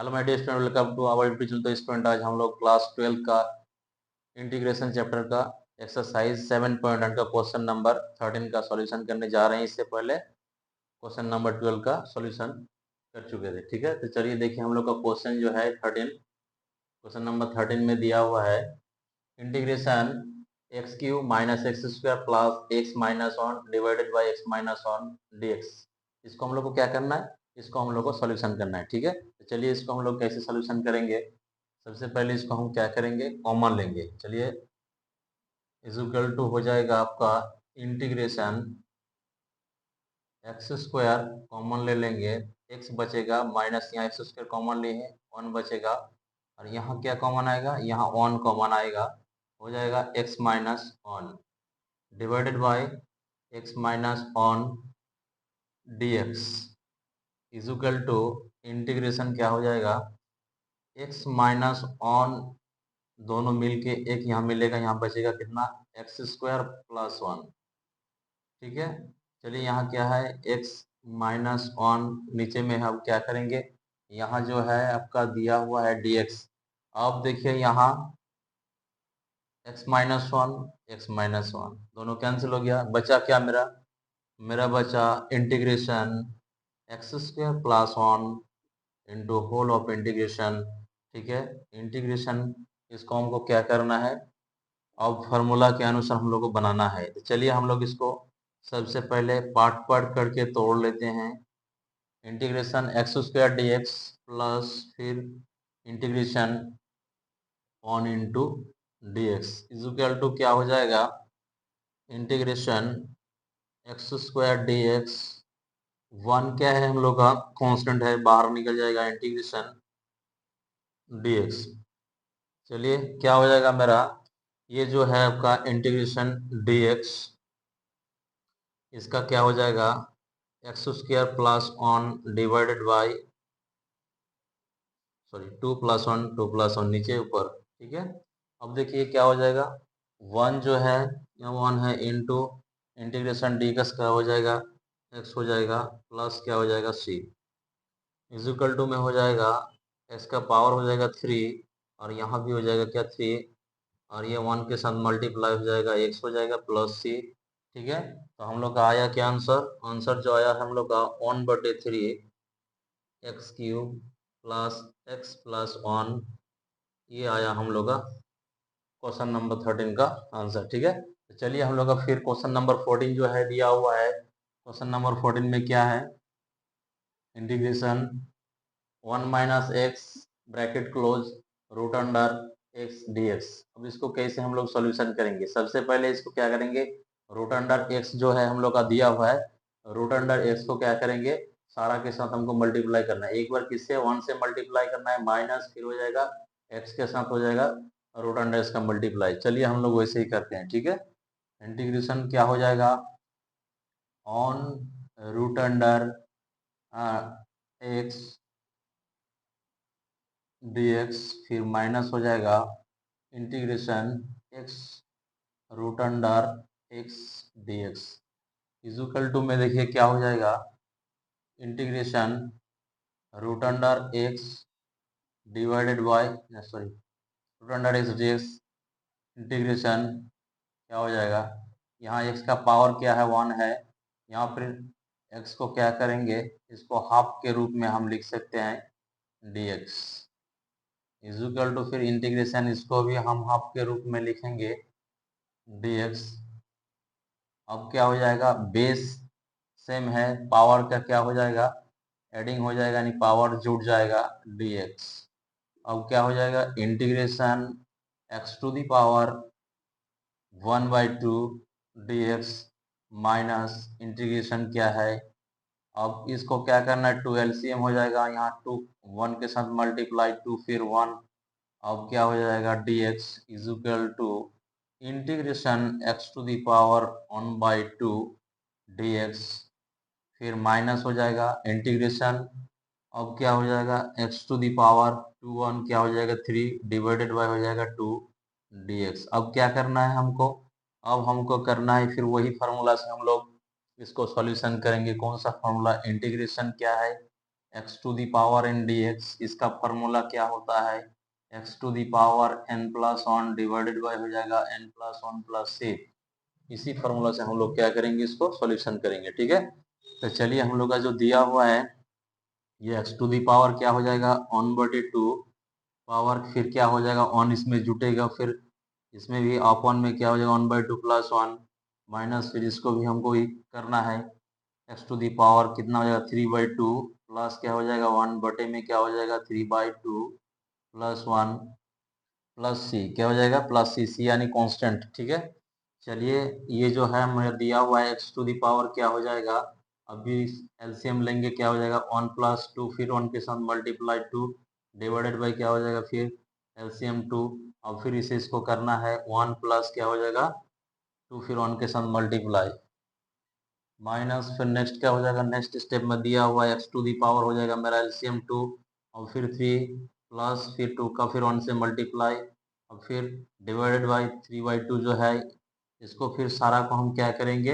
Hello my dear student, welcome to our YouTube channel. तो student, आज हम लोग क्लास 12 का इंटीग्रेशन चैप्टर का एक्सरसाइज 7.1 का क्वेश्चन नंबर 13 का सॉल्यूशन करने जा रहे हैं। इससे पहले क्वेश्चन नंबर 12 का सॉल्यूशन कर चुके थे। ठीक है, तो चलिए देखिए हम लोग का क्वेश्चन जो है 13, क्वेश्चन नंबर 13 में दिया हुआ है integration x Q minus x square plus x minus one divided by x minus one d x. इसको हम लोग को क्या करना है, इसको हम लोग को सॉल्यूशन करना है। ठीक है, तो चलिए इसको हम लोग कैसे सॉल्यूशन करेंगे। सबसे पहले इसको हम क्या करेंगे, कॉमन लेंगे। चलिए इक्वल टू हो जाएगा आपका इंटीग्रेशन एक्स स्क्वायर कॉमन ले लेंगे, एक्स बचेगा माइनस, यहाँ एक्स स्क्वायर कॉमन लिए हैं, वन बचेगा और यहाँ क्या कॉमन आएगा, यहाँ वन कॉमन आएगा, हो जाएगा x minus one divided by x minus one d x equal to integration क्या हो जाएगा, एक्स माइनस वन दोनों मिलके एक यहाँ मिलेगा, यहाँ बचेगा कितना, एक्स स्क्वायर प्लस वन। ठीक है, चलिए यहाँ क्या है, एक्स माइनस वन, नीचे में हम क्या करेंगे, यहाँ जो है आपका दिया हुआ है डी एक्स। अब देखिए यहाँ x minus one, x minus one दोनों कैंसिल हो गया, बचा क्या मेरा, मेरा बचा integration x square plus one into whole of integration. ठीक है, इंटीग्रेशन इसको हमको क्या करना है, अब फार्मूला के अनुसार हम लोग को बनाना है। तो चलिए हम लोग इसको सबसे पहले पार्ट पार्ट करके तोड़ लेते हैं। Integration x square d x plus फिर integration one into d x equal to क्या हो जाएगा, integration x square d x, one क्या है हम लोग का कांस्टेंट है, बाहर निकल जाएगा इंटीग्रेशन डी एक्स। चलिए क्या हो जाएगा मेरा, ये जो है आपका इंटीग्रेशन डी एक्स, इसका क्या हो जाएगा, x square plus one divided by, sorry to plus one नीचे ऊपर। ठीक है, अब देखिए क्या हो जाएगा, वन जो है यहाँ वन है इंटू इंटीग्रेशन डी एक्स का हो जाएगा, एक्स हो जाएगा प्लस क्या हो जाएगा सी इक्वल टू में हो जाएगा, एक्स का पावर हो जाएगा थ्री और यहाँ भी हो जाएगा क्या थ्री, और ये वन के साथ मल्टीप्लाई हो जाएगा, एक्स हो जाएगा प्लस सी। ठीक है, तो हम लोग का आया क्या आंसर, आंसर जो आया हम लोग का 1/3 x cube plus x plus one, ये आया हम लोग का क्वेश्चन नंबर 13 का आंसर। ठीक है, तो चलिए हम लोग का फिर क्वेश्चन नंबर 14 जो है दिया हुआ है। क्वेश्चन नंबर 14 में क्या है, integration one minus x bracket close root under x d x. अब इसको कैसे हम लोग सॉल्यूशन करेंगे, सबसे पहले इसको क्या करेंगे, रूट अंडर एक्स जो है हम लोग का दिया हुआ है, रूट अंडर एक्स को क्या करेंगे, सारा के साथ हमको मल्टीप्लाई करना है। एक बार किससे, वन से मल्टीप्लाई करना है, माइनस फिर हो जाएगा एक्स के साथ हो जाएगा रूट अंडर एक्स का मल्टीप्लाई। चलिए हम लोग वैसे ही करते हैं। ठीक है, इंटीग्रेशन क्या हो जाएगा, on root under x dx, फिर माइनस हो जाएगा integration x root under x dx equal to में देखिए क्या हो जाएगा, integration root under x divided by, sorry root under x dx integration क्या हो जाएगा, यहाँ x का पावर क्या है वन है, यहाँ फिर x को क्या करेंगे, इसको हाफ के रूप में हम लिख सकते हैं dx इक्वल टू फिर इंटीग्रेशन इसको भी हम हाफ के रूप में लिखेंगे dx। अब क्या हो जाएगा, बेस सेम है, पावर का क्या हो जाएगा, एडिंग हो जाएगा, यानी पावर जुड़ जाएगा dx। अब क्या हो जाएगा, integration x to the power 1/2 dx minus integration क्या है, अब इसको क्या करना है, टू एलसीएम हो जाएगा, यहाँ टू वन के साथ मल्टीप्लाई टू फिर वन, अब क्या हो जाएगा dx equal to integration x to the power 1/2 dx, फिर माइनस हो जाएगा इंटीग्रेशन, अब क्या हो जाएगा x to the power two one क्या हो जाएगा थ्री डिवाइडेड बाय हो जाएगा टू dx। अब क्या करना है हमको, अब हमको करना है फिर वही फार्मूला से हम लोग इसको सॉल्यूशन करेंगे। कौन सा फार्मूला, इंटीग्रेशन क्या है, x to the power n d x, इसका फॉर्मूला क्या होता है, x to the power n plus one divided by हो जाएगा n plus one plus c. इसी फॉर्मूला से हम लोग क्या करेंगे, इसको सॉल्यूशन करेंगे। ठीक है, तो चलिए हम लोग का जो दिया हुआ है ये एक्स टू दी पावर क्या हो जाएगा 1/2 पावर, फिर क्या हो जाएगा 1 इसमें जुटेगा, फिर इसमें भी अपॉन में क्या हो जाएगा 1/2 प्लस 1 माइनस, फिर इसको भी हमको ही करना है। एक्स टू दी पावर कितना हो जाएगा 3/2 प्लस क्या हो जाएगा 1 बटे में क्या हो जाएगा 3/2 प्लस 1 प्लस सी क्या हो जाएगा प्लस सी, सी यानी कांस्टेंट। ठीक है, चलिए ये जो है मुझे दिया हुआ है एक्स टू दी पावर क्या हो जाएगा, अभी एलसीएम लेंगे क्या हो जाएगा 1 प्लस 2, फिर 1 के साथ मल्टीप्लाई 2 डिवाइडेड बाई क्या हो जाएगा फिर एलसीएम 2, और फिर इसे इसको करना है 1 प्लस क्या हो जाएगा 2, फिर 1 के साथ मल्टीप्लाई माइनस, फिर नेक्स्ट क्या हो जाएगा, नेक्स्ट स्टेप में दिया हुआ है एक्स टू दी पावर हो जाएगा मेरा एलसीएम 2 और फिर 3 प्लस फिर 2 का फिर 1 से मल्टीप्लाई और फिर डिवाइडेड बाई 3/2 जो है, इसको फिर सारा को हम क्या करेंगे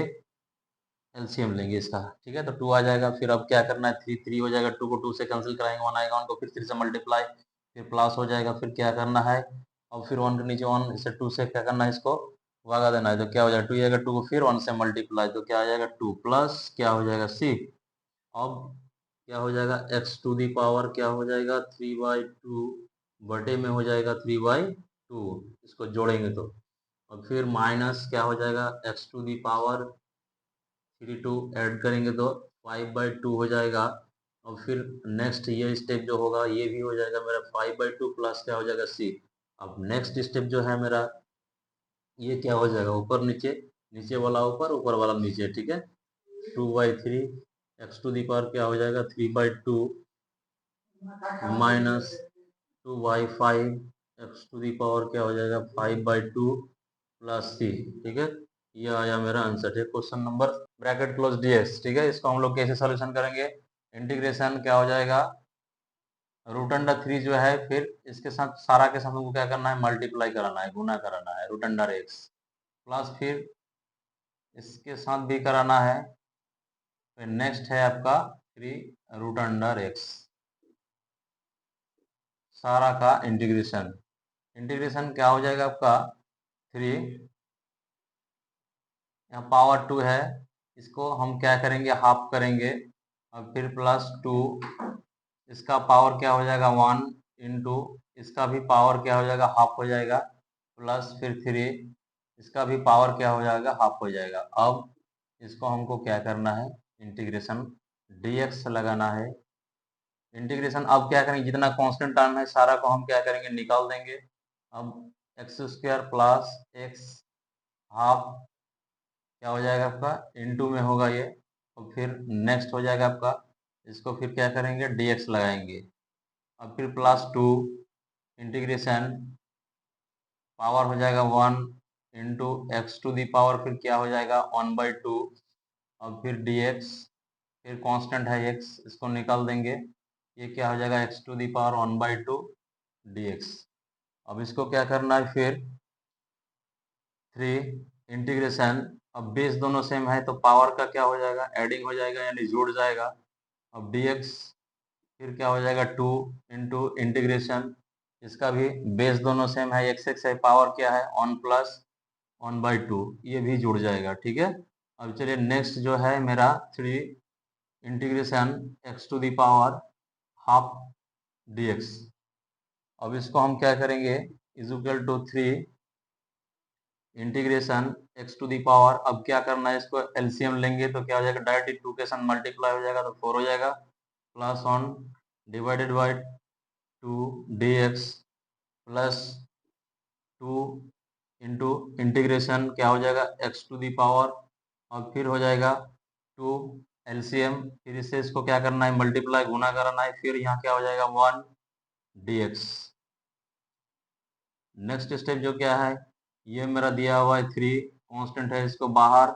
एलसीएम लेंगे इसका। ठीक है, तो 2 आ जाएगा, फिर अब क्या करना है 3 3 हो जाएगा, 2 को 2 से कैंसिल कराएंगे, 1 आएगा, 1 को फिर 3 से मल्टीप्लाई, फिर प्लस हो जाएगा, फिर क्या करना है और फिर 1 के नीचे 1 इसे 2 से क्या करना है इसको भगा देना है, तो क्या हो जाएगा 2 आएगा, 2 को फिर 1 से मल्टीप्लाई तो क्या आ जाएगा 2 प्लस क्या हो जाएगा सी। अब क्या हो जाएगा एक्स टू दी पावर क्या हो जाएगा 3/2 बटे में हो जाएगा 3/2, इसको जोड़ेंगे तो और फिर माइनस क्या हो जाएगा x to the power 3 2 add करेंगे तो 5/2 हो जाएगा और फिर नेक्स्ट ये स्टेप जो होगा ये भी हो जाएगा मेरा 5/2 प्लस क्या हो जाएगा सी। अब नेक्स्ट स्टेप जो है मेरा ये क्या हो जाएगा ऊपर नीचे, नीचे वाला ऊपर ऊपर वाला नीचे। ठीक है, 2/3 एक्स टू दी पावर क्या हो जाएगा 3/2 minus 2/5 x to the power क्या हो जाएगा 5/2 प्लस सी। ठीक है, ये आया मेरा आंसर। है question number bracket close d x. ठीक है, इसको हम लोग कैसे सॉल्यूशन करेंगे, इंटीग्रेशन क्या हो जाएगा रूट अंडर 3 जो है, फिर इसके साथ सारा के साथ हमको क्या करना है मल्टीप्लाई कराना है, गुना कराना है रूट अंडर एक्स, प्लस फिर इसके साथ भी कराना है, फिर नेक्स्ट है आपका 3 रूट अंडर एक्स, सारा का इंटीग्रेशन। इंटीग्रेशन क्या हो जाएगा आपका 3, यहाँ पावर 2 है, इसको हम क्या करेंगे हाफ करेंगे और फिर प्लस 2, इसका पावर क्या हो जाएगा 1 इंटू इसका भी पावर क्या हो जाएगा हाफ हो जाएगा, प्लस फिर 3 इसका भी पावर क्या हो जाएगा हाफ हो जाएगा। अब इसको हमको क्या करना है इंटीग्रेशन dx लगाना है। इंटीग्रेशन अब क्या करेंगे जितना कांस्टेंट टर्म है सारा को हम क्या करेंगे निकाल देंगे। अब x square plus x half क्या हो जाएगा आपका इनटू में होगा ये, और फिर नेक्स्ट हो जाएगा आपका इसको फिर क्या करेंगे dx लगाएंगे, अब फिर +2 इंटीग्रेशन पावर हो जाएगा 1 into x to the power फिर क्या हो जाएगा 1/2 और फिर dx, फिर कांस्टेंट है x इसको निकाल देंगे, ये क्या हो जाएगा x to the power 1/2 dx। अब इसको क्या करना है फिर 3 इंटीग्रेशन, अब बेस दोनों सेम है तो पावर का क्या हो जाएगा एडिंग हो जाएगा यानी जुड़ जाएगा। अब dx फिर क्या हो जाएगा 2 इंटू इंटीग्रेशन, इसका भी बेस दोनों सेम है एक्स एक्स है, पावर क्या है 1 प्लस 1/2 ये भी जुड़ जाएगा। ठीक है, अब चलिए नेक्स्ट जो है मेरा 3 integration x to the power half dx। अब इसको हम क्या करेंगे is equal to 3 integration x to the power, अब क्या करना है इसको एलसीएम लेंगे तो क्या हो जाएगा डायरेक्टली 2 के साथ मल्टीप्लाई हो जाएगा तो 4 हो जाएगा, plus 1 divided by 2 dx plus 2 into integration क्या हो जाएगा एक्स टू दी पावर और फिर हो जाएगा 2 एलसीएम, फिर इससे इसको क्या करना है मल्टीप्लाई गुना करना है, फिर यहाँ क्या हो जाएगा 1 dx। नेक्स्ट स्टेप जो क्या है ये मेरा दिया हुआ है 3 कांस्टेंट है, इसको बाहर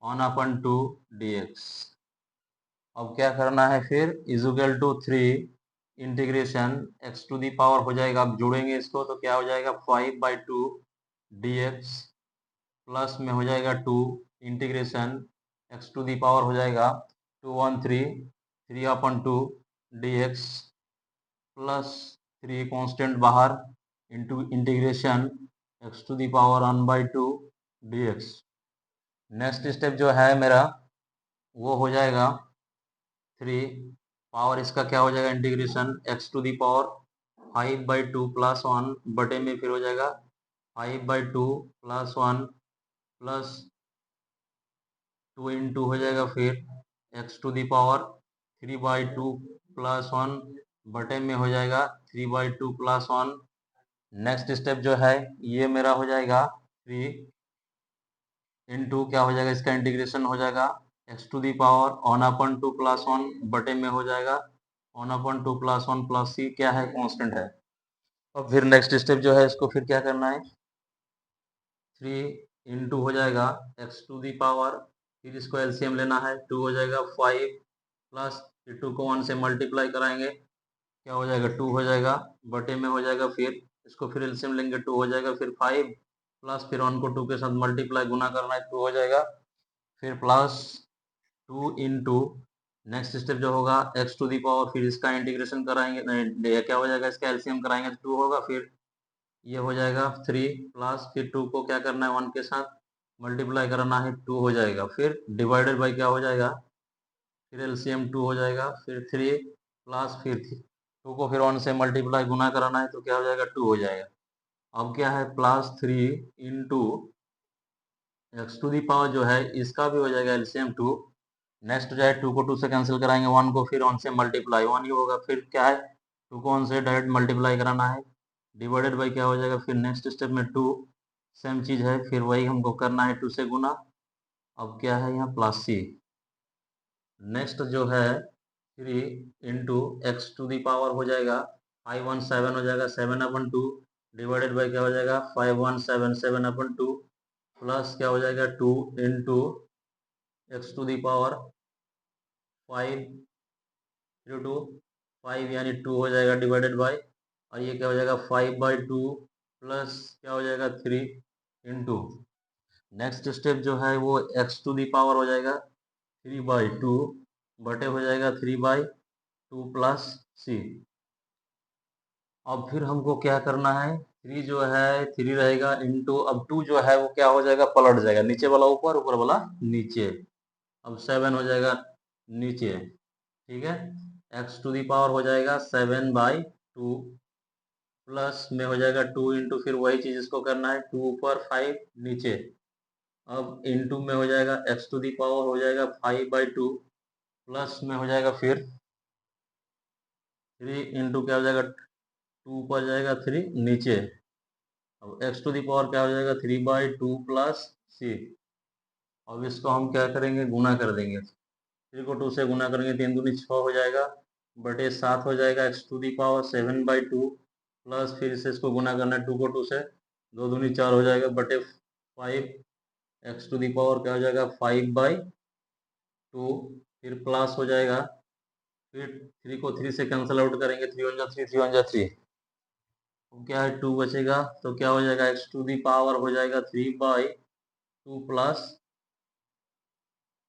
1/2 dx। अब क्या करना है फिर is equal to 3 integration x to the power हो जाएगा, अब जोड़ेंगे इसको तो क्या हो जाएगा 5/2 dx प्लस में हो जाएगा 2 integration x to the power हो जाएगा 2 1 3 3/2 dx प्लस 3 कॉन्स्टेंट बाहर into integration x to the power 1/2 dx। Next step जो है मेरा वो हो जाएगा 3 पावर इसका क्या हो जाएगा integration x to the power 5/2 plus 1 बटे में फिर हो जाएगा 5/2 प्लस 1 प्लस 2 इंटू हो जाएगा फिर x to the power 3/2 plus 1 बटे में हो जाएगा 3/2 प्लस 1। नेक्स्ट स्टेप जो है ये मेरा हो जाएगा 3 इंटू क्या हो जाएगा इसका इंटीग्रेशन हो जाएगा x to the power 1/2 plus 1 बटे में हो जाएगा 1/2 प्लस 1 प्लस c क्या है कांस्टेंट है। और फिर नेक्स्ट स्टेप जो है इसको फिर क्या करना है 3 इंटू हो जाएगा x टू दी पावर फिर इसको एलसीएम लेना है 2 हो जाएगा 5 प्लस 2 को 1 से मल्टीप्लाई कराएंगे क्या हो जाएगा 2 हो जाएगा बटे में हो जाएगा फिर इसको फिर एलसीएम लेंगे 2 हो जाएगा फिर 5 प्लस फिर 1 को 2 के साथ मल्टीप्लाई गुना करना है 2 हो जाएगा फिर प्लस 2 इंटू नेक्स्ट स्टेप जो होगा x टू दी पावर फिर इसका इंटीग्रेशन कराएंगे नहीं क्या हो जाएगा इसका एलसीएम कराएंगे तो 2 होगा फिर ये हो जाएगा 3 प्लस फिर 2 को क्या करना है 1 के साथ मल्टीप्लाई करना है 2 हो जाएगा फिर डिवाइडेड बाई क्या हो जाएगा फिर एलसीएम 2 हो जाएगा फिर 3 प्लस फिर 2 को फिर 1 से मल्टीप्लाई गुना कराना है तो क्या हो जाएगा 2 हो जाएगा। अब क्या है plus 3 into x to the power जो है इसका भी हो जाएगा एलसीएम 2। नेक्स्ट जो है 2 को 2 से कैंसिल कराएंगे 1 को फिर 1 से मल्टीप्लाई 1 ही होगा फिर क्या है 2 को 1 से डायरेक्ट मल्टीप्लाई कराना है डिवाइडेड बाई क्या हो जाएगा फिर नेक्स्ट स्टेप में 2 सेम चीज़ है फिर वही हमको करना है 2 से गुना। अब क्या है यहाँ प्लस सी नेक्स्ट जो है 3 into x to the power हो जाएगा 517 हो जाएगा 7/2 डिवाइडेड बाई क्या हो जाएगा 5177/2 प्लस क्या हो जाएगा 2 into x to the power 5 यानी 2 हो जाएगा डिवाइडेड बाई और ये क्या हो जाएगा 5/2 प्लस क्या हो जाएगा 3 इंटू नेक्स्ट स्टेप जो है वो एक्स टू दी पावर हो जाएगा 3/2 बटे हो जाएगा 3/2 प्लस सी। अब फिर हमको क्या करना है 3 जो है 3 रहेगा इंटू अब 2 जो है वो क्या हो जाएगा पलट जाएगा नीचे वाला ऊपर ऊपर वाला नीचे अब 7 हो जाएगा नीचे ठीक है एक्स टू दी पावर हो जाएगा 7/2 प्लस में हो जाएगा 2 इंटू फिर वही चीज इसको करना है 2 ऊपर 5 नीचे अब इंटू में हो जाएगा एक्स टू दी पावर हो जाएगा 5/2 प्लस में हो जाएगा फिर 3 इंटू क्या हो जाएगा 2 ऊपर जाएगा 3 नीचे अब एक्स टू दी पावर क्या हो जाएगा 3/2 प्लस सी। अब इसको हम क्या करेंगे गुना कर देंगे 3 को 2 से गुना करेंगे 3 दूनी 6 हो जाएगा बटे 7 हो जाएगा x to the power 7/2 plus फिर से इसको गुना करना है 2 को 2 से 2 दूनी 4 हो जाएगा बटे 5 एक्स टू दी पावर क्या हो जाएगा 5/2 फिर प्लस हो जाएगा फिर 3 को 3 से कैंसिल आउट करेंगे 3 × 3 तो क्या है 2 बचेगा तो क्या हो जाएगा एक्स टू दी पावर हो जाएगा 3/2 प्लस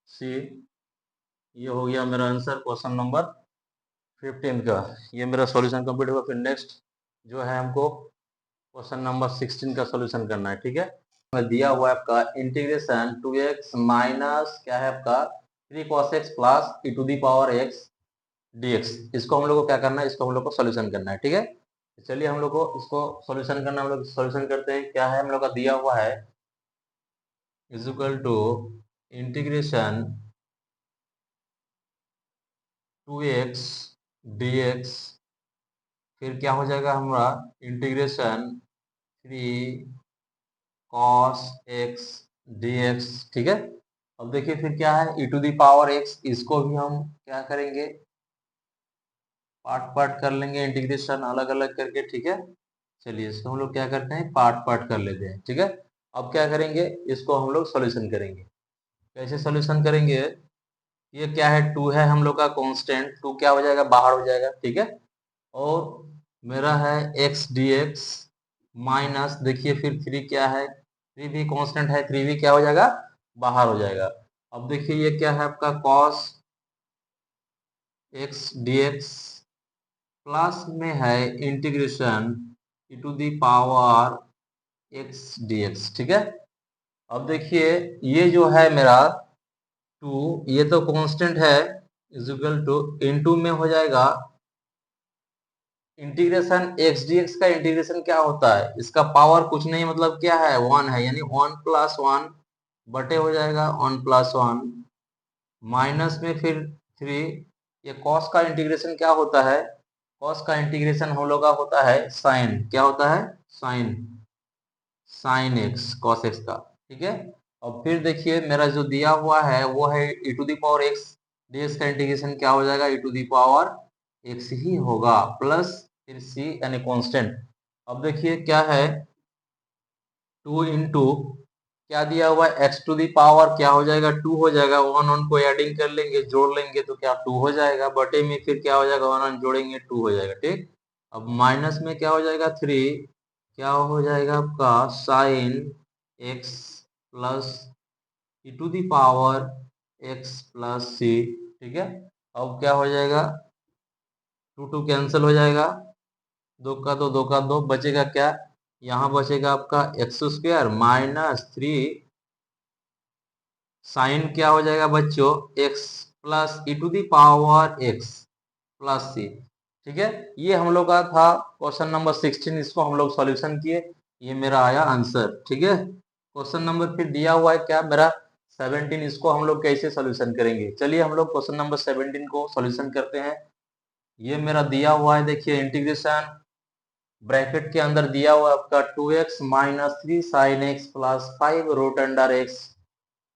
सी। ये हो गया मेरा आंसर क्वेश्चन नंबर 15 का। ये मेरा सॉल्यूशन कंप्लीट हुआ। फिर नेक्स्ट जो है हमको क्वेश्चन नंबर 16 का सॉल्यूशन करना है ठीक है। दिया हुआ है आपका इंटीग्रेशन 2x माइनस क्या है आपका 3 cos x plus e to the power x dx। इसको हम लोग को क्या करना है इसको हम लोग को सॉल्यूशन करना है ठीक है। चलिए हम लोग को इसको सॉल्यूशन करना हम लोग सॉल्यूशन करते हैं। क्या है हम लोग का दिया हुआ है is equal to integration 2x dx फिर क्या हो जाएगा हमारा इंटीग्रेशन 3 cos x dx ठीक है। अब देखिए फिर क्या है e to the power x इसको भी हम क्या करेंगे पार्ट पार्ट कर लेंगे इंटीग्रेशन अलग अलग करके ठीक है। चलिए इसको हम लोग क्या करते हैं पार्ट पार्ट कर लेते हैं ठीक है। अब क्या करेंगे इसको हम लोग सॉल्यूशन करेंगे। कैसे सॉल्यूशन करेंगे ये क्या है 2 है हम लोग का कांस्टेंट 2 क्या हो जाएगा बाहर हो जाएगा ठीक है। और मेरा है x dx माइनस देखिए फिर 3 क्या है 3 भी कांस्टेंट है 3 भी क्या हो जाएगा बाहर हो जाएगा। अब देखिए ये क्या है आपका cos x d x plus में है integration e to the power x d x. ठीक है, अब देखिए ये जो है मेरा टू, ये तो कांस्टेंट है, इजिकल टू इनटू में हो जाएगा इंटीग्रेशन एक्स डी एक्स का इंटीग्रेशन क्या होता है, इसका पावर कुछ नहीं मतलब क्या है, वन है, यानी वन प्लस वन बटे हो जाएगा वन प्लस वन माइनस में फिर थ्री। ये कॉस का इंटीग्रेशन क्या होता है, कॉस का इंटीग्रेशन हम लोग का होता है साइन, क्या होता है sine, sine x cos x का। ठीक है, और फिर देखिए मेरा जो दिया हुआ है वो है e to the power x d x का इंटीग्रेशन क्या हो जाएगा, e to the power x ही होगा प्लस फिर c यानी कांस्टेंट। अब देखिए क्या है, टू इंटू क्या दिया हुआ है एक्स टू दी पावर क्या हो जाएगा टू हो जाएगा, वन वन को एडिंग कर लेंगे जोड़ लेंगे तो क्या टू हो जाएगा, बटे में फिर क्या हो जाएगा वन वन जोड़ेंगे टू हो जाएगा। ठीक, अब माइनस में क्या हो जाएगा थ्री, क्या हो जाएगा आपका sine x plus e to the power x plus c. ठीक है, अब क्या हो जाएगा टू टू कैंसिल हो जाएगा, दो का दो, दो का दो, बचेगा क्या, यहाँ बचेगा आपका x square minus three sine क्या हो जाएगा बच्चों x plus e to the power x plus c. ठीक है, ये हम लोग का था क्वेश्चन नंबर 16, इसको हम लोग सॉल्यूशन किए, ये मेरा आया आंसर। ठीक है, क्वेश्चन नंबर फिर दिया हुआ है क्या मेरा 17, इसको हम लोग कैसे सॉल्यूशन करेंगे, चलिए हम लोग क्वेश्चन नंबर 17 को सॉल्यूशन करते हैं। ये मेरा दिया हुआ है, देखिए इंटीग्रेशन ब्रैकेट के अंदर दिया हुआ है आपका 2x minus three sine x plus five root under x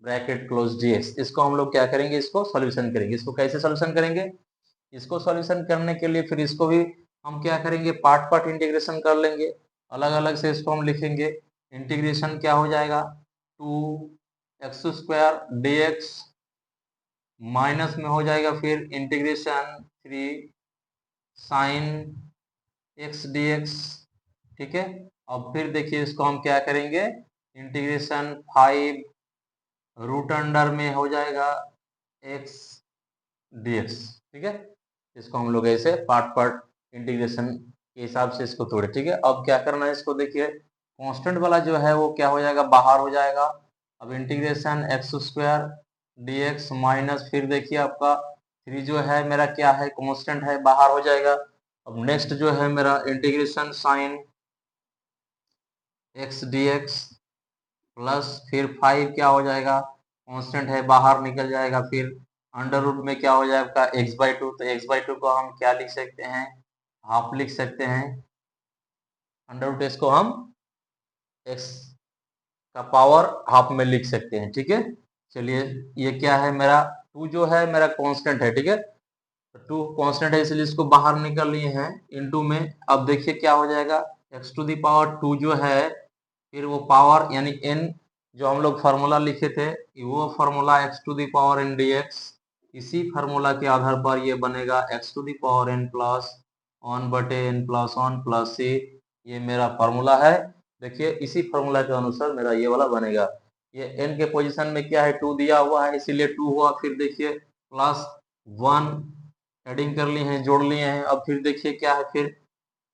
bracket close dx। इसको हम लोग क्या करेंगे, इसको सॉल्यूशन करेंगे। इसको कैसे सॉल्यूशन करेंगे, इसको सॉल्यूशन करने के लिए फिर इसको भी हम क्या करेंगे पार्ट पार्ट इंटीग्रेशन कर लेंगे, अलग अलग से इसको हम लिखेंगे। इंटीग्रेशन क्या हो जाएगा two x square d x minus में हो जाएगा फिर integration three sine x d x. ठीक है, अब फिर देखिए इसको हम क्या करेंगे इंटीग्रेशन फाइव रूट अंडर में हो जाएगा एक्स डीएक्स। ठीक है, इसको हम लोग ऐसे पार्ट पार्ट इंटीग्रेशन के हिसाब से इसको तोड़े। ठीक है, अब क्या करना है इसको देखिए कांस्टेंट वाला जो है वो क्या हो जाएगा बाहर हो जाएगा। अब integration x square d x minus फिर देखिए आपका थ्री जो है मेरा क्या है कांस्टेंट है बाहर हो जाएगा। अब नेक्स्ट जो है मेरा integration sign x d x plus फिर फाइव क्या हो जाएगा कांस्टेंट है बाहर निकल जाएगा, फिर अंडर रूट में क्या हो जाएगा एक्स बाई टू, तो एक्स बाई टू को हम क्या लिख सकते हैं हाफ लिख सकते हैं, अंडर रूट इसको हम एक्स का पावर हाफ में लिख सकते हैं। ठीक है, चलिए ये क्या है मेरा टू जो है मेरा कांस्टेंट है। ठीक है, टू कांस्टेंट है इसलिए इसको बाहर निकल लिए हैं इनटू में। अब देखिए क्या हो जाएगा x to the power two जो है फिर वो पावर यानी n जो हम लोग फार्मूला लिखे थे वो formula x to the power n d x, इसी फार्मूला के आधार पर ये बनेगा x to the power n plus one बटे एन प्लस वन प्लस सी। ये मेरा फार्मूला है, देखिए इसी फार्मूला के अनुसार मेरा ये वाला बनेगा। ये n के पोजीशन में क्या है टू दिया हुआ है इसीलिए टू हुआ, फिर देखिए प्लस वन एडिंग कर लिए हैं जोड़ लिए हैं। अब फिर देखिए क्या है फिर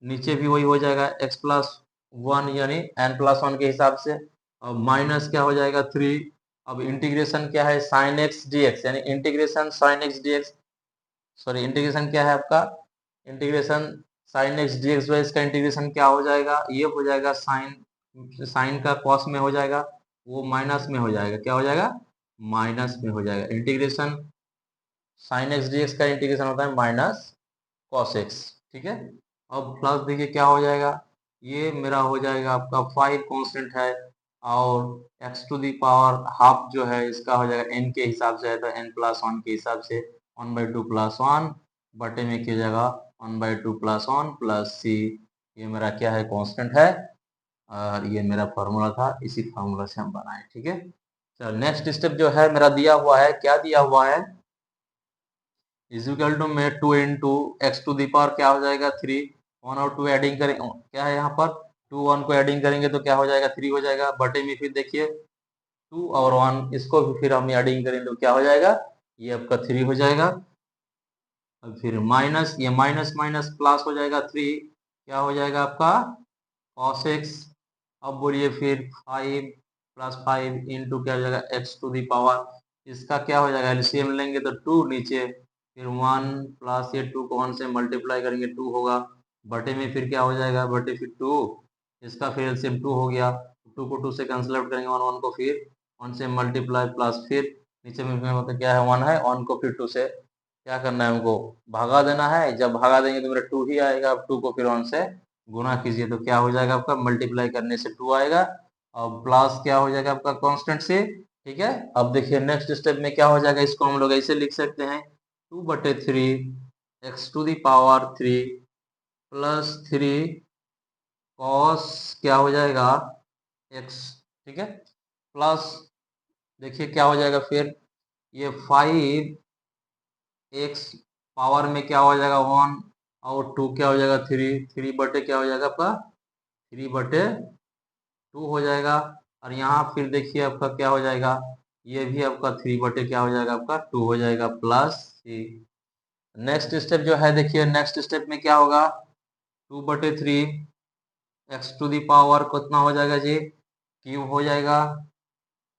नीचे भी वही हो जाएगा एक्स प्लस वन यानी एन प्लस वन के हिसाब से। अब माइनस क्या हो जाएगा थ्री, अब इंटीग्रेशन क्या है साइन एक्स डी एक्स यानी integration sign x d x, sorry integration क्या है आपका integration sign x d x, इसका इंटीग्रेशन क्या हो जाएगा ये हो जाएगा साइन, साइन का कॉस में हो जाएगा वो माइनस में हो जाएगा, क्या हो जाएगा माइनस में हो जाएगा। Integration sign x d x का इंटीग्रेशन होता है माइनस कॉस एक्स। ठीक है, अब प्लस देखिए क्या हो जाएगा ये मेरा हो जाएगा आपका फाइव कांस्टेंट है और x to the power half जो है इसका हो जाएगा एन के हिसाब से है तो एन प्लस वन के हिसाब से one by two plus one बटे में क्या जाएगा one by two plus one plus सी। ये मेरा क्या है कांस्टेंट है और ये मेरा फार्मूला था, इसी फार्मूला से हम बनाए। ठीक है, चल नेक्स्ट स्टेप जो है मेरा दिया हुआ है, क्या दिया हुआ है इज इक्वल टू में two into x to the power क्या हो जाएगा थ्री, वन और टू एडिंग करें क्या है यहाँ पर टू वन को एडिंग करेंगे तो क्या हो जाएगा थ्री हो जाएगा, बटे में फिर देखिए टू और वन इसको भी फिर हम एडिंग करें तो क्या हो जाएगा ये आपका थ्री हो जाएगा। अब फिर माइनस, ये माइनस माइनस प्लस हो जाएगा 3, क्या हो जाएगा आपका cos x। अब बोलिए फिर 5 + 5 इंटू क्या हो जाएगा x⁴। इसका क्या हो जाएगा, एलसीएम लेंगे तो 2 नीचे, फिर 1 प्लस ये 2 को 1 से मल्टीप्लाई करेंगे 2 होगा, बटे में फिर क्या हो जाएगा, बटे फिर 2, इसका फिर एलसीएम 2 हो गया, 2 को 2 से कैंसिल आउट करेंगे, 1 1 को फिर 1 से मल्टीप्लाई प्लस फिर नीचे में मतलब क्या है 1 है, 1 को फिर 2 से क्या करना है हमको, भागा देना है। जब भागा देंगे तो मेरा 2 ही आएगा। अब 2 को फिर 1 से गुना कीजिए तो क्या हो जाएगा आपका, मल्टीप्लाई करने से 2 आएगा और प्लस क्या हो जाएगा आपका कांस्टेंट से। ठीक है, अब देखिए नेक्स्ट स्टेप में क्या हो जाएगा, इसको हम लोग ऐसे लिख सकते हैं 2/3 x⁴ प्लस 3 कॉस क्या हो जाएगा x। ठीक है, प्लस देखिए क्या हो जाएगा फिर, ये 5x पावर में क्या हो जाएगा 1 और 2 क्या हो जाएगा 3, 3 बटे क्या हो जाएगा आपका 3/2 हो जाएगा। और यहाँ फिर देखिए आपका क्या हो जाएगा, ये भी आपका 3 बटे क्या हो जाएगा आपका 2 हो जाएगा प्लस सी। नेक्स्ट स्टेप जो है देखिए, नेक्स्ट स्टेप में क्या होगा, 2/3 x⁴ कितना हो जाएगा जी, क्यूब हो जाएगा,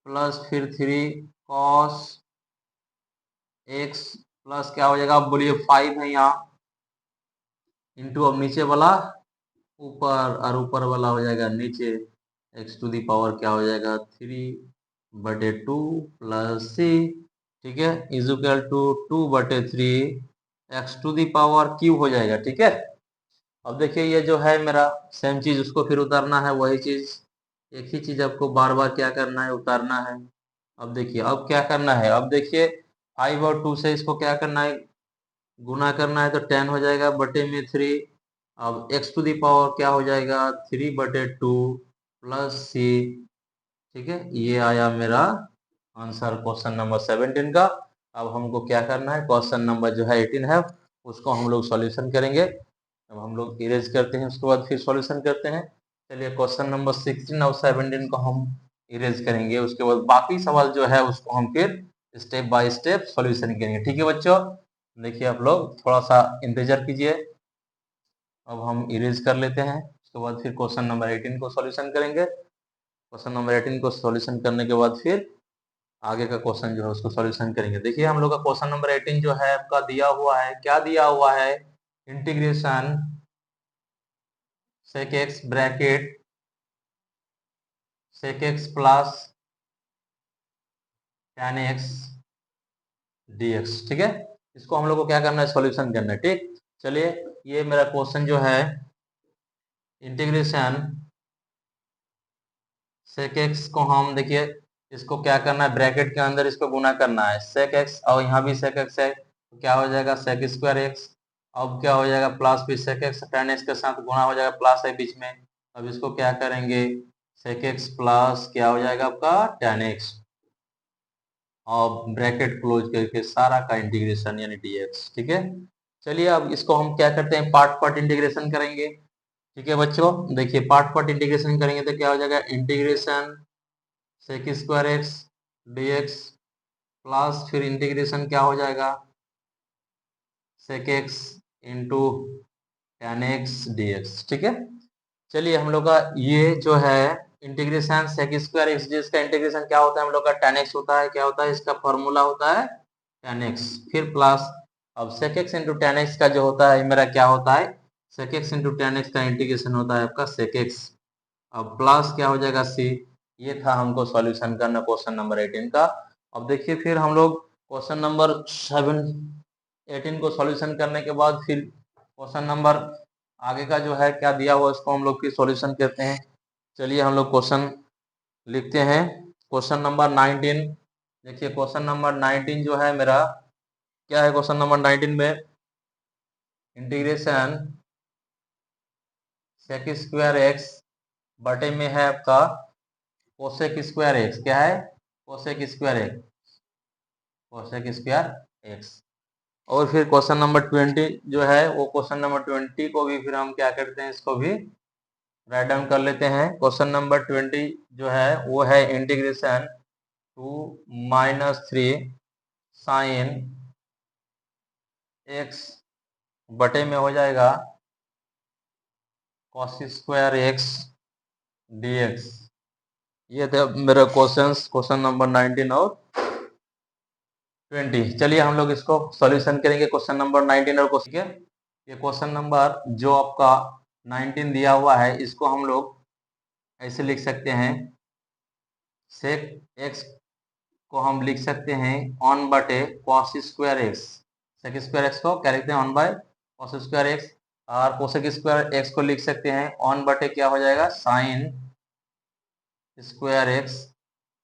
प्लस फिर 3 कॉस x प्लस क्या हो जाएगा, अब बोलिए 5 है यहाँ, इंटू अब नीचे वाला ऊपर और ऊपर वाला हो जाएगा नीचे, x⁴ क्या हो जाएगा 3/2 प्लस सी। ठीक है, इजुकल टू 2/3 x⁴ क्यूब हो जाएगा। ठीक है, अब देखिए ये जो है मेरा सेम चीज उसको फिर उतारना है, वही चीज एक ही चीज आपको बार बार क्या करना है, उतारना है। अब देखिए अब क्या करना है, अब देखिए 5 और 2 से इसको क्या करना है, गुना करना है तो 10 हो जाएगा बटे में 3। अब x⁴ क्या हो जाएगा 3/2 प्लस सी। ठीक है, ये आया मेरा आंसर क्वेश्चन नंबर 17 का। अब हमको क्या करना है, क्वेश्चन नंबर जो है 18 है उसको हम लोग सॉल्यूशन करेंगे। अब हम लोग इरेज करते हैं, उसके बाद फिर सॉल्यूशन करते हैं। चलिए क्वेश्चन नंबर 16 और 17 को हम इरेज करेंगे, उसके बाद बाकी सवाल जो है उसको हम फिर स्टेप बाय स्टेप सॉल्यूशन करेंगे। ठीक है बच्चों, देखिए आप लोग थोड़ा सा इंतजार कीजिए। अब हम इरेज कर लेते हैं, उसके बाद फिर क्वेश्चन नंबर 18 को सॉल्यूशन करेंगे। क्वेश्चन नंबर 18 को सॉल्यूशन करने के बाद फिर आगे का क्वेश्चन जो है उसको सॉल्यूशन करेंगे। देखिए हम लोग का क्वेश्चन नंबर 18 जो है आपका दिया हुआ है, क्या दिया हुआ है, integration sec x bracket sec x plus tan x dx। ठीक है, इसको हम लोग को क्या करना है, सॉल्यूशन करना है। ठीक, चलिए ये मेरा क्वेश्चन जो है इंटीग्रेशन sec x को हम देखिए इसको क्या करना है, ब्रैकेट के अंदर इसको गुना करना है sec x, और यहाँ भी sec x है तो क्या हो जाएगा sec²x। अब क्या हो जाएगा प्लस फिर sec x tan x के साथ गुना हो जाएगा, प्लस है बीच में। अब इसको क्या करेंगे sec x प्लस क्या हो जाएगा आपका tan x, और ब्रैकेट क्लोज करके सारा का इंटीग्रेशन यानी dx। ठीक है, चलिए अब इसको हम क्या करते हैं, पार्ट पार्ट इंटीग्रेशन करेंगे। ठीक है बच्चों, देखिए पार्ट पार्ट इंटीग्रेशन करेंगे तो क्या हो जाएगा, इंटीग्रेशन sec²x dx प्लस फिर इंटीग्रेशन क्या हो जाएगा sec x into tan x dx। ठीक है, चलिए हम लोग का ये जो है इंटीग्रेशन sec²x dx का इंटीग्रेशन क्या होता है, हम लोग का tan x होता है, क्या होता है इसका फॉर्मूला होता है tan x, फिर प्लस अब sec x into tan x का जो होता है मेरा क्या होता है, sec x into tan x का इंटीग्रेशन होता है आपका sec x। अब प्लस क्या हो जाएगा सी। ये था हमको सॉल्यूशन करना क्वेश्चन नंबर 18 का। अब देखिए फिर हम लोग क्वेश्चन नंबर 18 को सॉल्यूशन करने के बाद फिर क्वेश्चन नंबर आगे का जो है क्या दिया हुआ उसको हम लोग फिर सॉल्यूशन करते हैं। चलिए हम लोग क्वेश्चन लिखते हैं, क्वेश्चन नंबर 19। देखिए क्वेश्चन नंबर 19 जो है मेरा क्या है, क्वेश्चन नंबर 19 में इंटीग्रेशन sec²x बटे में है आपका cosec²x, क्या है cosec²x। और फिर क्वेश्चन नंबर 20 जो है वो क्वेश्चन नंबर 20 को भी फिर हम क्या करते हैं, इसको भी राइट डाउन कर लेते हैं। क्वेश्चन नंबर 20 जो है वो है इंटीग्रेशन 2 - 3 साइन एक्स बटे में हो जाएगा कॉस स्क्वायर एक्स dx। ये थे मेरा क्वेश्चन नंबर 19 और 20। चलिए हम लोग इसको सॉल्यूशन करेंगे क्वेश्चन नंबर 19 और क्वेश्चन के। ये क्वेश्चन नंबर जो आपका 19 दिया हुआ है इसको हम लोग ऐसे लिख सकते हैं, सेक एक्स को हम लिख सकते हैं ऑन बटे cos square x. Sec square x को क्या लिखते हैं, one by cos square x. और कोसेक स्क्वायर एक्स को लिख सकते हैं ऑन बटे क्या हो जाएगा, साइन स्क्वायर एक्स।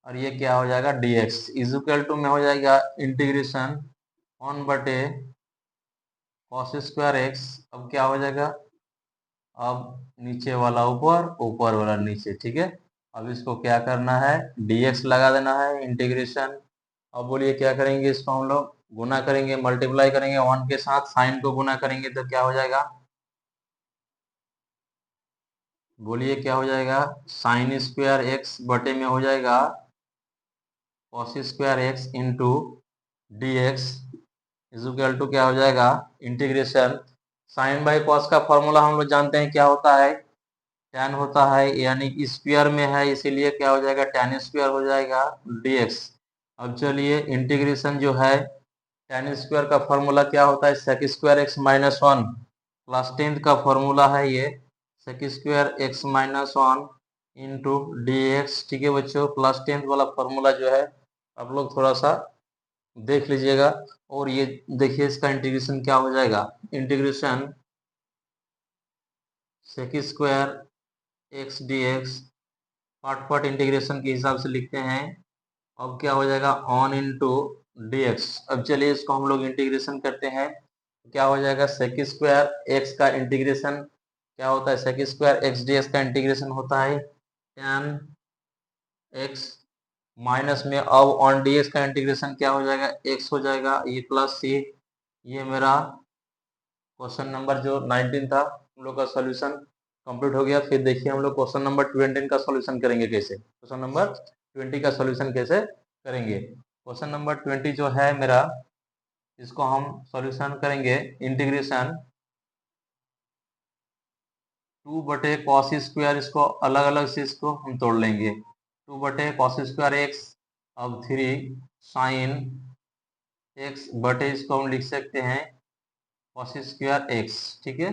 और ये क्या हो जाएगा, dx इजिकल टू में हो जाएगा इंटीग्रेशन ऑन बटे कॉस स्क्वायर एक्स। अब क्या हो जाएगा, अब नीचे वाला ऊपर, ऊपर वाला नीचे, ठीक है। अब इसको क्या करना है, dx लगा देना है इंटीग्रेशन। अब बोलिए क्या करेंगे, इसको हम लोग गुना करेंगे, मल्टीप्लाई करेंगे, 1 के साथ साइन को गुना करेंगे तो क्या हो जाएगा, बोलिए क्या हो जाएगा, साइन स्क्वायर एक्स बटे में हो जाएगा cos square x into d x is equal to क्या हो जाएगा, इंटीग्रेशन साइन बाई कॉस का फॉर्मूला हम लोग जानते हैं क्या होता है, टैन होता है, यानी स्क्वायर में है इसीलिए क्या हो जाएगा, टैन स्क्वायर हो जाएगा dx। अब चलिए इंटीग्रेशन जो है टैन स्क्वायर का फॉर्मूला क्या होता है, sec square x minus one plus 10 का फॉर्मूला है ये, sec square x minus one into d x. ठीक है बच्चों, प्लस 10 वाला फॉर्मूला जो है आप लोग थोड़ा सा देख लीजिएगा। और ये देखिए इसका इंटीग्रेशन क्या हो जाएगा, integration sec square x d x part part integration के हिसाब से लिखते हैं। अब क्या हो जाएगा, ऑन इंटू डी एक्स। अब चलिए इसको हम लोग इंटीग्रेशन करते हैं, क्या हो जाएगा, सेक स्क्वायर एक्स का इंटीग्रेशन क्या होता है, sec square x d x का इंटीग्रेशन होता है tan एक्स माइनस में, अब ऑन डी एक्स का इंटीग्रेशन क्या हो जाएगा, एक्स हो जाएगा, ये प्लस सी। ये मेरा क्वेश्चन नंबर जो 19 था हम लोग का सॉल्यूशन कंप्लीट हो गया। फिर देखिए हम लोग क्वेश्चन नंबर 20 का सॉल्यूशन करेंगे कैसे, क्वेश्चन नंबर 20 का सॉल्यूशन कैसे करेंगे। क्वेश्चन नंबर 20 जो है मेरा, इसको हम सॉल्यूशन करेंगे इंटीग्रेशन 2 बटे कॉस स्क्वायर, इसको अलग अलग से इसको हम तोड़ लेंगे, 2 बटे कॉस स्क्वायर एक्स, अब 3 साइन एक्स बटे इसको हम लिख सकते हैं कॉस स्क्वायर एक्स, ठीक है,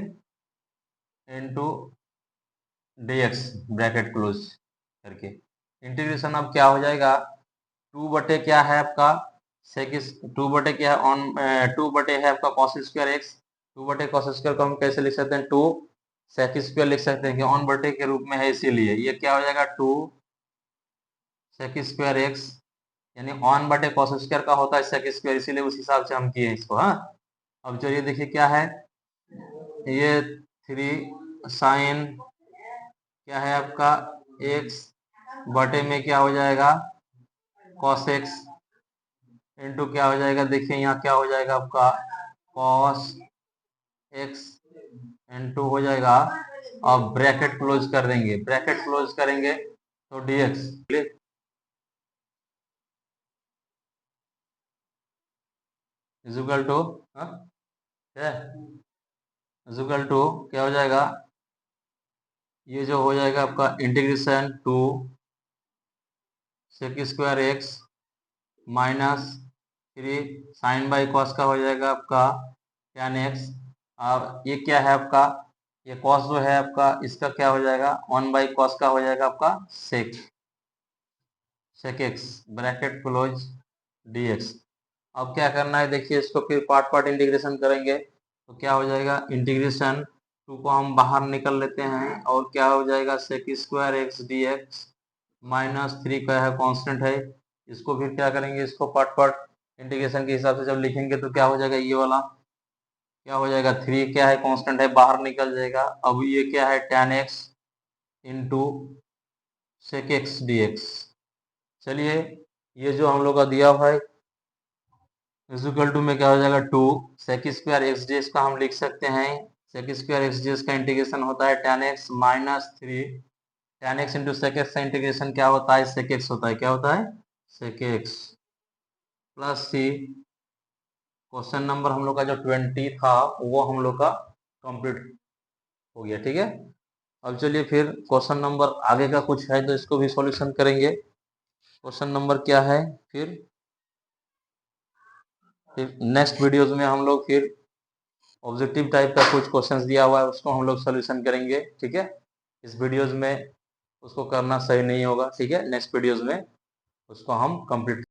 इनटू dx ब्रैकेट क्लोज करके। इंटीग्रेशन अब क्या हो जाएगा, 2 बटे क्या है आपका सेक, 2 बटे क्या है ऑन, 2 बटे है आपका कॉस स्क्वायर एक्स। 2 बटे कॉस स्क्वायर को हम कैसे लिख सकते हैं, 2 सेक स्क्वायर लिख सकते हैं कि ऑन बटे के रूप में है इसीलिए ये क्या हो जाएगा 2 सेक स्क्वायर एक्स, यानी ऑन बटे कॉस स्क्वायर का होता है सेक स्क्वायर, इसीलिए उस हिसाब से हम किए इसको। हाँ, अब चलिए देखिए क्या है, ये 3 साइन क्या है आपका एक्स बटे में क्या हो जाएगा कॉस एक्स इंटू क्या हो जाएगा, देखिए यहाँ क्या हो जाएगा आपका कॉस एक्स इंटू हो जाएगा, अब ब्रैकेट क्लोज कर देंगे, ब्रैकेट क्लोज करेंगे तो dx is equal to is equal to क्या हो जाएगा, ये जो हो जाएगा आपका integration 2 sec square x minus 3 sine by cos का हो जाएगा आपका tan एक्स। अब ये क्या है आपका, ये कॉस जो है आपका इसका क्या हो जाएगा, 1 बाई कॉस का हो जाएगा आपका sec, sec x bracket close dx। अब क्या करना है, देखिए इसको फिर पार्ट पार्ट इंटीग्रेशन करेंगे तो क्या हो जाएगा, इंटीग्रेशन 2 को हम बाहर निकल लेते हैं और क्या हो जाएगा sec square x d x minus 3 का है कांस्टेंट है, इसको फिर क्या करेंगे, इसको पार्ट पार्ट इंटीग्रेशन के हिसाब से जब लिखेंगे तो क्या हो जाएगा, ये वाला क्या हो जाएगा, 3 क्या है कांस्टेंट है बाहर निकल जाएगा। अब ये क्या है tan x into sec x d x. चलिए ये जो हम लोग का दिया हुआ है इक्वल टू में क्या हो जाएगा 2 sec square x d x का हम लिख सकते हैं, sec square x d x का इंटीग्रेशन होता है tan x minus 3, tan x into sec x का इंटीग्रेशन क्या होता है, सेक एक्स होता है, क्या होता है सेक एक्स प्लस सी क्वेश्चन नंबर हम लोग का जो 20 था वो हम लोग का कंप्लीट हो गया। ठीक है, अब चलिए फिर क्वेश्चन नंबर आगे का कुछ है तो इसको भी सॉल्यूशन करेंगे। क्वेश्चन नंबर क्या है, फिर नेक्स्ट वीडियोज में हम लोग फिर ऑब्जेक्टिव टाइप का कुछ क्वेश्चंस दिया हुआ है उसको हम लोग सॉल्यूशन करेंगे। ठीक है, इस वीडियोज में उसको करना सही नहीं होगा। ठीक है, नेक्स्ट वीडियोज में उसको हम कंप्लीट